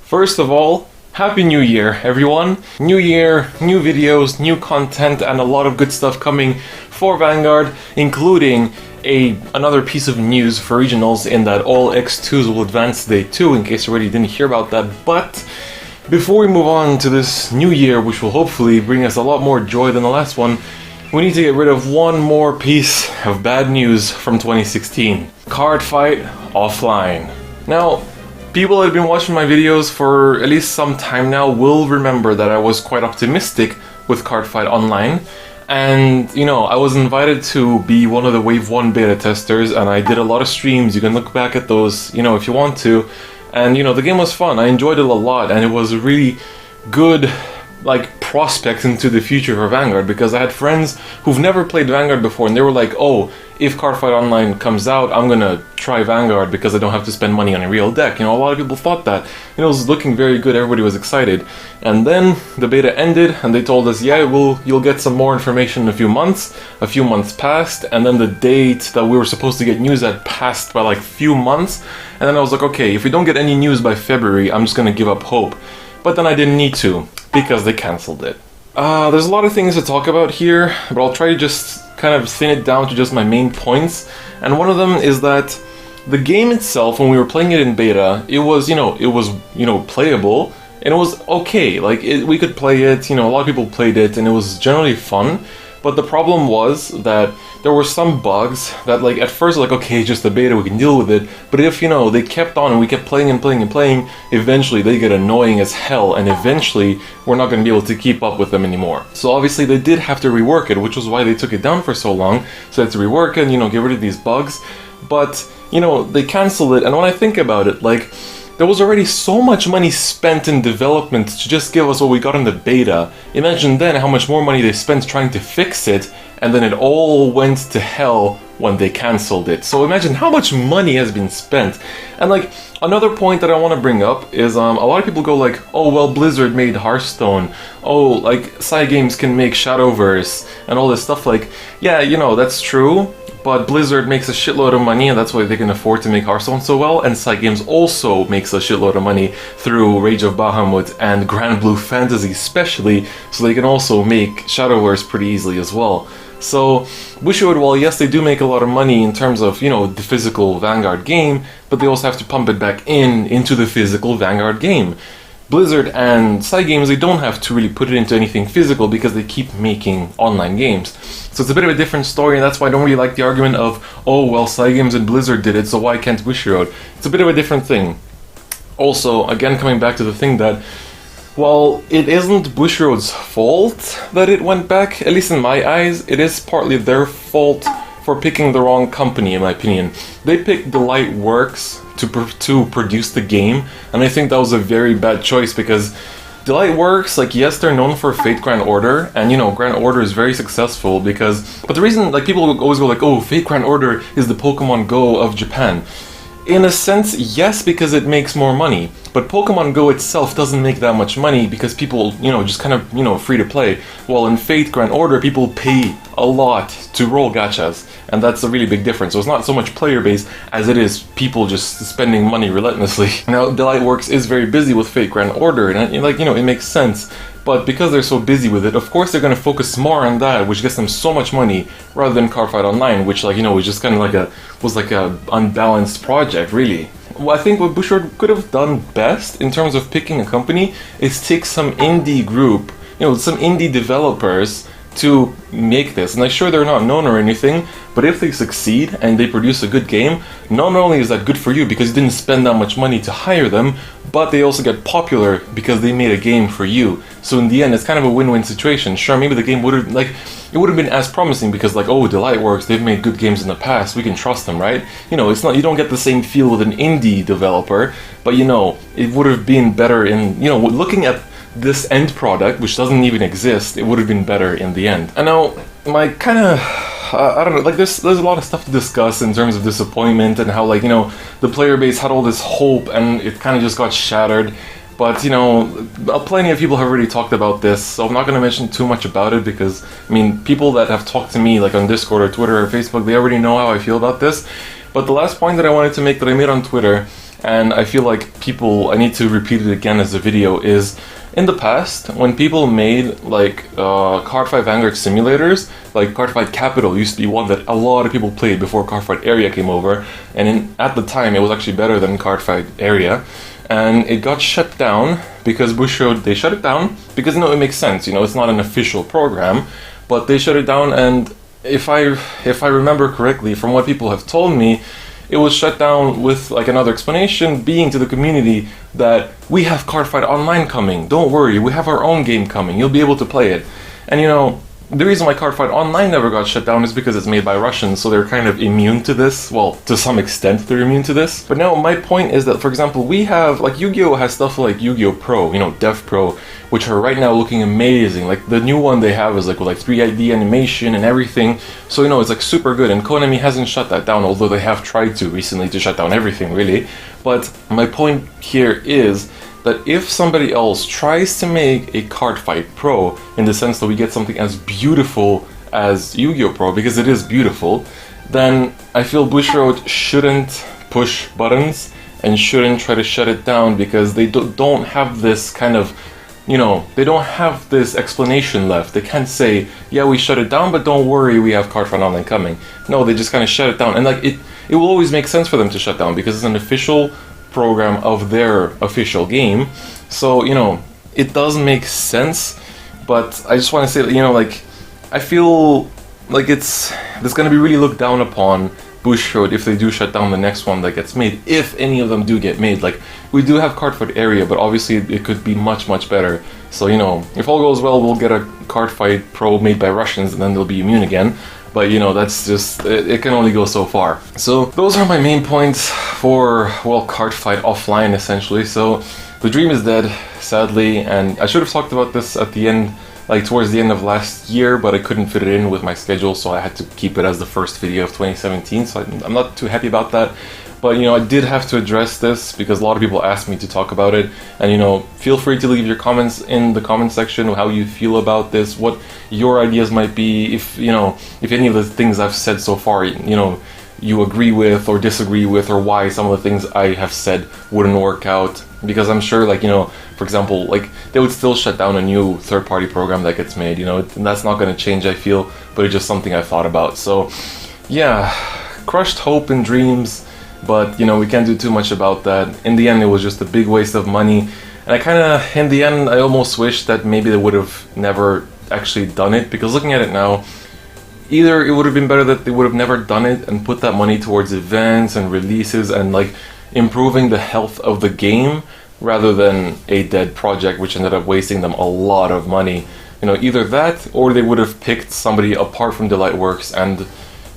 First of all, Happy New Year, everyone. New year, new videos, new content, and a lot of good stuff coming for Vanguard, including another piece of news for regionals in that all X2s will advance to Day 2, in case you already didn't hear about that. But before we move on to this new year, which will hopefully bring us a lot more joy than the last one, we need to get rid of one more piece of bad news from 2016. Cardfight offline. Now, people that have been watching my videos for at least some time now will remember that I was quite optimistic with Cardfight Online. And, I was invited to be one of the Wave 1 beta testers, and I did a lot of streams. You can look back at those, if you want to. And, the game was fun. I enjoyed it a lot, and it was a really good, prospect into the future for Vanguard, because I had friends who've never played Vanguard before, and they were like, oh, if Cardfight Online comes out, I'm gonna try Vanguard because I don't have to spend money on a real deck. A lot of people thought that. It was looking very good, everybody was excited. And then the beta ended, and they told us, yeah, you'll get some more information in a few months. A few months passed, and then the date that we were supposed to get news at passed by a few months. And then I was like, okay, if we don't get any news by February, I'm just gonna give up hope. But then I didn't need to, because they cancelled it. There's a lot of things to talk about here, but I'll try to just kind of thin it down to just my main points. And one of them is that the game itself, when we were playing it in beta, it was playable, and it was okay. We could play it, a lot of people played it, and it was generally fun. But the problem was that there were some bugs that, at first, okay, it's just a beta, we can deal with it. But if, they kept on and we kept playing and playing and playing, eventually they get annoying as hell, and eventually we're not going to be able to keep up with them anymore. So obviously they did have to rework it, which was why they took it down for so long. So they had to rework it, get rid of these bugs. But, they canceled it, and when I think about it, there was already so much money spent in development to just give us what we got in the beta. Imagine then how much more money they spent trying to fix it, and then it all went to hell when they cancelled it. So imagine how much money has been spent. And another point that I want to bring up is a lot of people go oh well, Blizzard made Hearthstone. Oh, Cygames can make Shadowverse and all this stuff. Yeah, that's true. But Blizzard makes a shitload of money, and that's why they can afford to make Hearthstone so well, and Cygames also makes a shitload of money through Rage of Bahamut and Grand Blue Fantasy especially, so they can also make Shadowverse pretty easily as well. So, Bushiroad, while yes, they do make a lot of money in terms of, the physical Vanguard game, but they also have to pump it back into the physical Vanguard game. Blizzard and Cygames, they don't have to really put it into anything physical because they keep making online games. So it's a bit of a different story, and that's why I don't really like the argument of, oh, well, Cygames and Blizzard did it, so why can't Bushiroad? It's a bit of a different thing. Also, again, coming back to the thing that, while it isn't Bushiroad's fault that it went back, at least in my eyes, it is partly their fault for picking the wrong company, in my opinion. They picked Delightworks to produce the game, and I think that was a very bad choice, because Delightworks, yes, they're known for Fate Grand Order, and Grand Order is very successful but the reason, people always go oh, Fate Grand Order is the Pokemon Go of Japan. In a sense, yes, because it makes more money. But Pokemon Go itself doesn't make that much money because people, just kind of, free to play. While in Fate Grand Order, people pay a lot to roll gachas. And that's a really big difference. So it's not so much player base as it is people just spending money relentlessly. Now, Delightworks is very busy with Fate Grand Order, and it makes sense. But because they're so busy with it, of course they're going to focus more on that, which gets them so much money, rather than Cardfight Online, which was just kind of was a unbalanced project, really. Well, I think what Bushiroad could have done best in terms of picking a company is take some indie group, some indie developers to make this. And sure, they're not known or anything, but if they succeed and they produce a good game, not only is that good for you because you didn't spend that much money to hire them, but they also get popular because they made a game for you. So in the end, it's kind of a win-win situation. Sure, maybe the game would have it would have been as promising because oh, Delightworks, they've made good games in the past, we can trust them, right? It's not, you don't get the same feel with an indie developer, but it would have been better in, looking at this end product, which doesn't even exist, it would have been better in the end. And now, my kind of, I don't know, there's a lot of stuff to discuss in terms of disappointment and how, the player base had all this hope and it kind of just got shattered. But, plenty of people have already talked about this, so I'm not going to mention too much about it because, people that have talked to me, on Discord or Twitter or Facebook, they already know how I feel about this. But the last point that I wanted to make that I made on Twitter and I feel like people, I need to repeat it again as a video, is in the past, when people made like Cardfight Vanguard simulators, like Cardfight Capital used to be one that a lot of people played before Cardfight Area came over, and at the time it was actually better than Cardfight Area, and it got shut down because Bushiroad, they shut it down because, it makes sense, it's not an official program, but they shut it down, and if I remember correctly, from what people have told me, it was shut down with like another explanation being to the community that we have Cardfight Online coming, don't worry, we have our own game coming, you'll be able to play it. And the reason why Cardfight Online never got shut down is because it's made by Russians, so they're kind of immune to this. Well, to some extent they're immune to this. But no, my point is that, for example, we have, like, Yu-Gi-Oh! Has stuff like Yu-Gi-Oh! Pro, Dev Pro, which are right now looking amazing. Like, the new one they have is like with like 3D animation and everything, so it's like super good, and Konami hasn't shut that down, although they have tried to recently to shut down everything, really. But my point here is that if somebody else tries to make a Cardfight Pro, in the sense that we get something as beautiful as Yu-Gi-Oh! Pro, because it is beautiful, then I feel Bushiroad shouldn't push buttons and shouldn't try to shut it down, because they don't have this kind of, they don't have this explanation left. They can't say, yeah, we shut it down, but don't worry, we have Cardfight Online coming. No, they just kind of shut it down, and like it will always make sense for them to shut down, because it's an official program of their official game, so it does make sense. But I just want to say that like, I feel like it's going to be really looked down upon Bushiroad if they do shut down the next one that gets made, if any of them do get made. Like, we do have Cardfight Area, but obviously it could be much better. So if all goes well, we'll get a Cardfight Pro made by Russians, and then they'll be immune again. But that's just, it can only go so far. So those are my main points for, well, Cardfight Offline, essentially. So the dream is dead, sadly, and I should have talked about this at the end, like towards the end of last year, but I couldn't fit it in with my schedule, so I had to keep it as the first video of 2017, so I'm not too happy about that. But I did have to address this because a lot of people asked me to talk about it, and feel free to leave your comments in the comment section, how you feel about this, what your ideas might be, if any of the things I've said so far, you agree with or disagree with, or why some of the things I have said wouldn't work out. Because I'm sure, like, for example, like, they would still shut down a new third-party program that gets made, and that's not going to change, I feel, but it's just something I thought about. So yeah, crushed hope and dreams, but we can't do too much about that. In the end, it was just a big waste of money, and in the end, I almost wish that maybe they would have never actually done it, because looking at it now, either it would have been better that they would have never done it and put that money towards events and releases and like improving the health of the game, rather than a dead project which ended up wasting them a lot of money. Either that, or they would have picked somebody apart from Delightworks and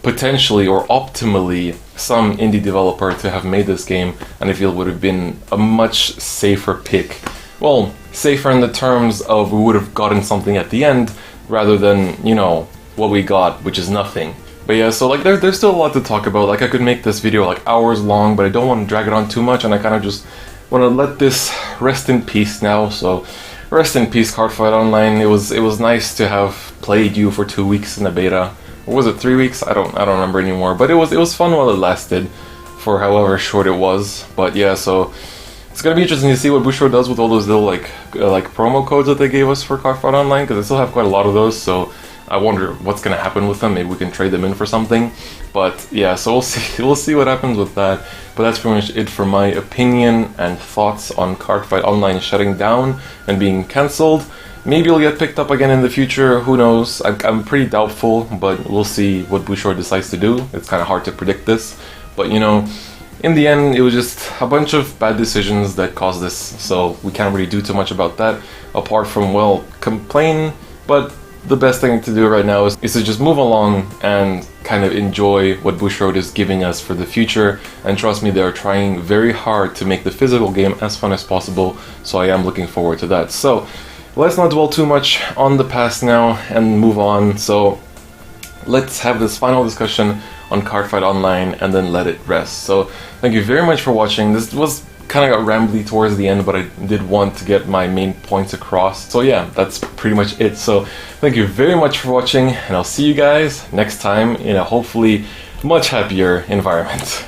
potentially or optimally some indie developer to have made this game, and I feel it would have been a much safer pick. Well, safer in the terms of we would have gotten something at the end, rather than, what we got, which is nothing. But yeah, so like there's still a lot to talk about. Like, I could make this video like hours long, but I don't want to drag it on too much, and I kind of just want to let this rest in peace now. So rest in peace, Cardfight Online. It was nice to have played you for 2 weeks in the beta. Or was it 3 weeks? I don't remember anymore. But it was fun while it lasted, for however short it was. But yeah, so it's gonna be interesting to see what Bushiroad does with all those little like promo codes that they gave us for Cardfight Online, because I still have quite a lot of those. So I wonder what's gonna happen with them. Maybe we can trade them in for something. But yeah, so we'll see. We'll see what happens with that. But that's pretty much it for my opinion and thoughts on Cardfight Online shutting down and being cancelled. Maybe it'll get picked up again in the future. Who knows? I'm pretty doubtful, but we'll see what Bushiroad decides to do. It's kind of hard to predict this, but in the end, it was just a bunch of bad decisions that caused this. So we can't really do too much about that, apart from, well, complain. But the best thing to do right now is to just move along and kind of enjoy what Bushiroad is giving us for the future. And trust me, they're trying very hard to make the physical game as fun as possible, so I am looking forward to that. So let's not dwell too much on the past now and move on. So let's have this final discussion on Cardfight Online and then let it rest. So thank you very much for watching. This was kind of got rambly towards the end, but I did want to get my main points across. So yeah, that's pretty much it. So thank you very much for watching, and I'll see you guys next time in a hopefully much happier environment.